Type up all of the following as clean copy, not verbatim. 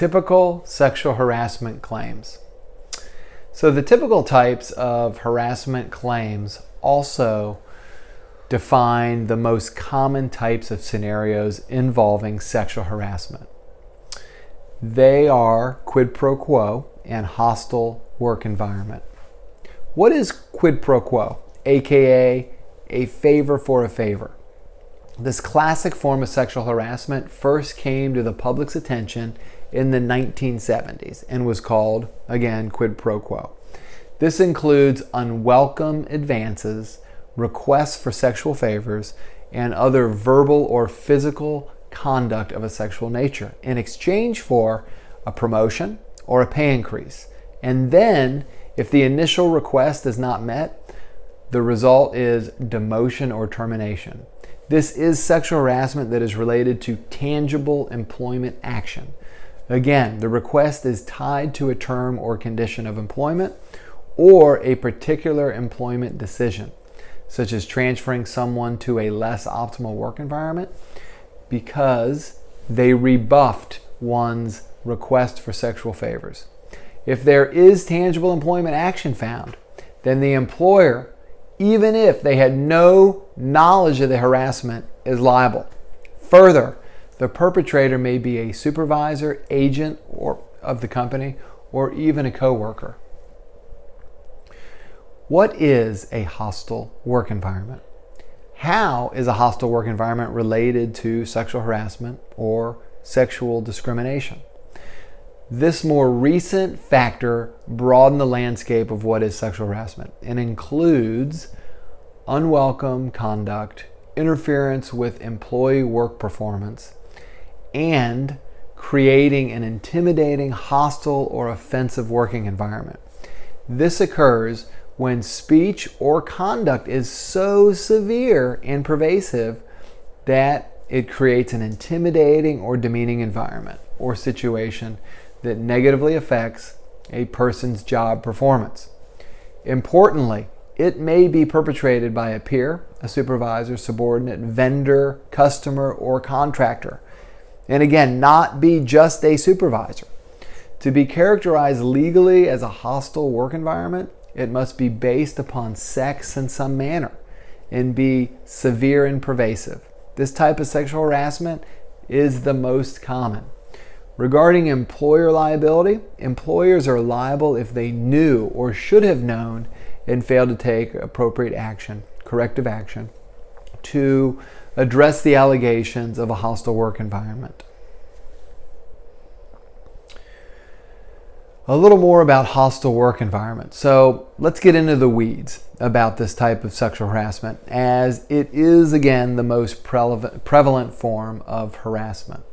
Typical sexual harassment claims. So the typical types of harassment claims also define the most common types of scenarios involving sexual harassment. They are quid pro quo and hostile work environment. What is quid pro quo? AKA a favor for a favor. This classic form of sexual harassment first came to the public's attention in the 1970s and was called, again, quid pro quo. This includes unwelcome advances, requests for sexual favors, and other verbal or physical conduct of a sexual nature in exchange for a promotion or a pay increase. And then, if the initial request is not met, the result is demotion or termination. This is sexual harassment that is related to tangible employment action. Again, the request is tied to a term or condition of employment or a particular employment decision, such as transferring someone to a less optimal work environment because they rebuffed one's request for sexual favors. If there is tangible employment action found, then the employer, even if they had no knowledge of the harassment, is liable. Further, the perpetrator may be a supervisor, agent of the company, or even a coworker. What is a hostile work environment? How is a hostile work environment related to sexual harassment or sexual discrimination? This more recent factor broadened the landscape of what is sexual harassment and includes unwelcome conduct, interference with employee work performance, and creating an intimidating, hostile, or offensive working environment. This occurs when speech or conduct is so severe and pervasive that it creates an intimidating or demeaning environment or situation that negatively affects a person's job performance. Importantly, it may be perpetrated by a peer, a supervisor, subordinate, vendor, customer, or contractor. And again, not be just a supervisor. To be characterized legally as a hostile work environment, it must be based upon sex in some manner and be severe and pervasive. This type of sexual harassment is the most common. Regarding employer liability, employers are liable if they knew or should have known and failed to take appropriate action, corrective action, to address the allegations of a hostile work environment. A little more about hostile work environment. So let's get into the weeds about this type of sexual harassment, as it is, again, the most prevalent form of harassment.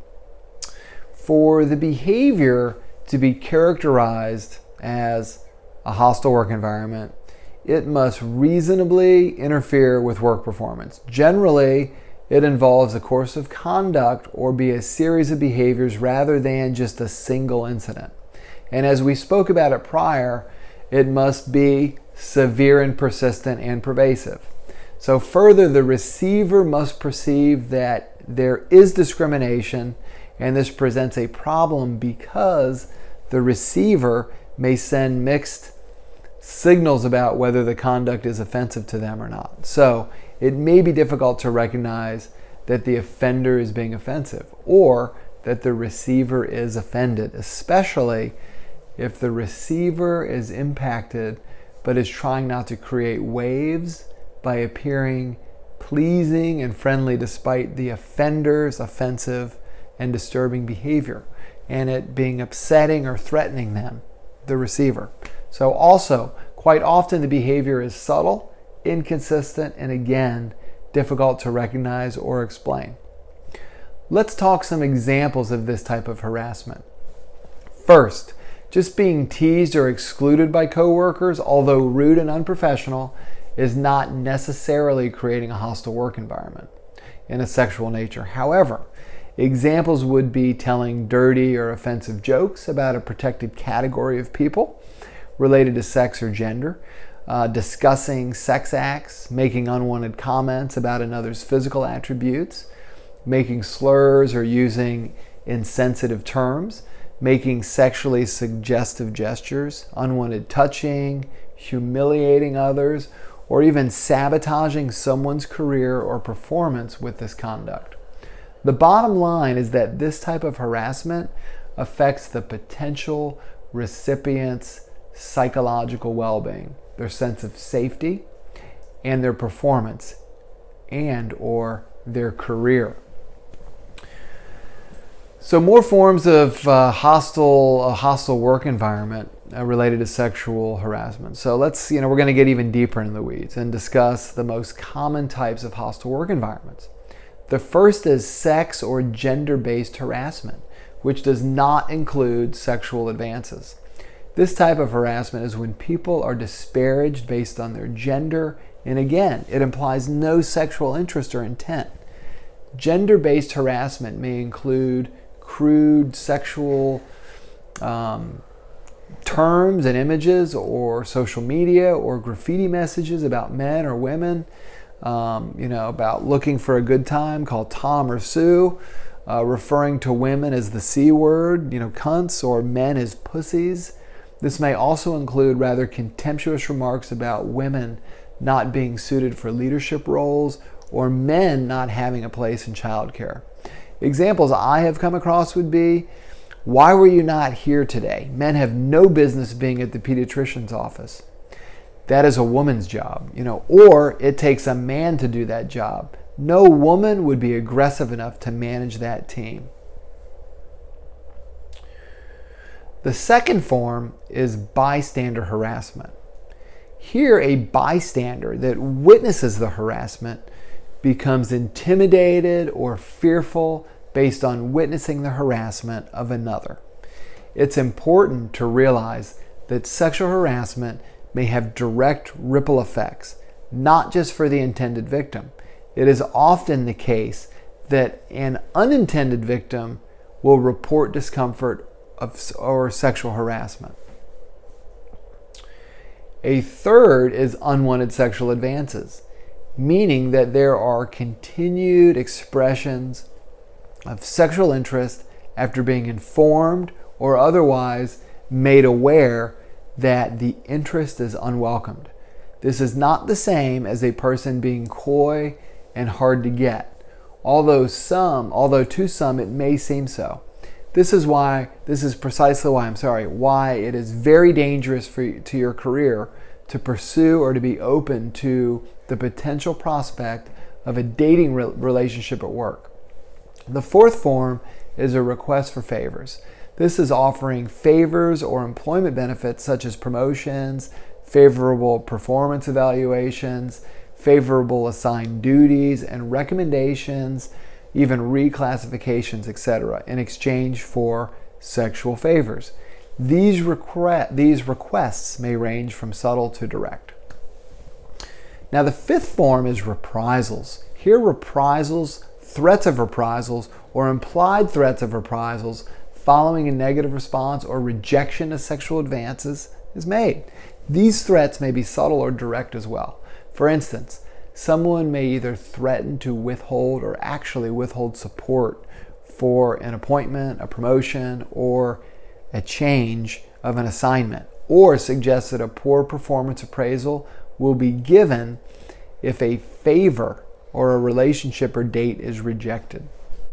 For the behavior to be characterized as a hostile work environment, it must reasonably interfere with work performance. Generally, it involves a course of conduct or be a series of behaviors rather than just a single incident. And as we spoke about it prior, it must be severe and persistent and pervasive. So further, the receiver must perceive that there is discrimination, and this presents a problem because the receiver may send mixed signals about whether the conduct is offensive to them or not. So it may be difficult to recognize that the offender is being offensive or that the receiver is offended, especially if the receiver is impacted but is trying not to create waves by appearing pleasing and friendly despite the offender's offensive and disturbing behavior, and it being upsetting or threatening them, the receiver. So also, quite often the behavior is subtle, inconsistent, and again, difficult to recognize or explain. Let's talk some examples of this type of harassment. First, just being teased or excluded by coworkers, although rude and unprofessional, is not necessarily creating a hostile work environment in a sexual nature. However, examples would be telling dirty or offensive jokes about a protected category of people related to sex or gender, discussing sex acts, making unwanted comments about another's physical attributes, making slurs or using insensitive terms, making sexually suggestive gestures, unwanted touching, humiliating others, or even sabotaging someone's career or performance with this conduct. The bottom line is that this type of harassment affects the potential recipient's psychological well-being, their sense of safety, and their performance and or their career. So more forms of hostile work environment related to sexual harassment. So let's, we're going to get even deeper into the weeds and discuss the most common types of hostile work environments. The first is sex or gender-based harassment, which does not include sexual advances. This type of harassment is when people are disparaged based on their gender, and again, it implies no sexual interest or intent. Gender-based harassment may include crude sexual terms and images, or social media or graffiti messages about men or women, about looking for a good time called Tom or Sue, referring to women as the C word, cunts, or men as pussies. This may also include rather contemptuous remarks about women not being suited for leadership roles or men not having a place in childcare. Examples I have come across would be, why were you not here today? Men have no business being at the pediatrician's office. That is a woman's job, or it takes a man to do that job. No woman would be aggressive enough to manage that team. The second form is bystander harassment. Here, a bystander that witnesses the harassment becomes intimidated or fearful based on witnessing the harassment of another. It's important to realize that sexual harassment may have direct ripple effects, not just for the intended victim. It is often the case that an unintended victim will report discomfort or sexual harassment. A third is unwanted sexual advances, meaning that there are continued expressions of sexual interest after being informed or otherwise made aware that the interest is unwelcomed. This is not the same as a person being coy and hard to get, although to some it may seem so. This is precisely why it is very dangerous to your career to pursue or to be open to the potential prospect of a dating relationship at work. The fourth form is a request for favors. This is offering favors or employment benefits such as promotions, favorable performance evaluations, favorable assigned duties and recommendations, even reclassifications, etc., in exchange for sexual favors. These requests may range from subtle to direct. Now, the fifth form is reprisals. Here, reprisals, threats of reprisals, or implied threats of reprisals following a negative response or rejection of sexual advances is made. These threats may be subtle or direct as well. For instance, someone may either threaten to withhold or actually withhold support for an appointment, a promotion, or a change of an assignment, or suggest that a poor performance appraisal will be given if a favor or a relationship or date is rejected.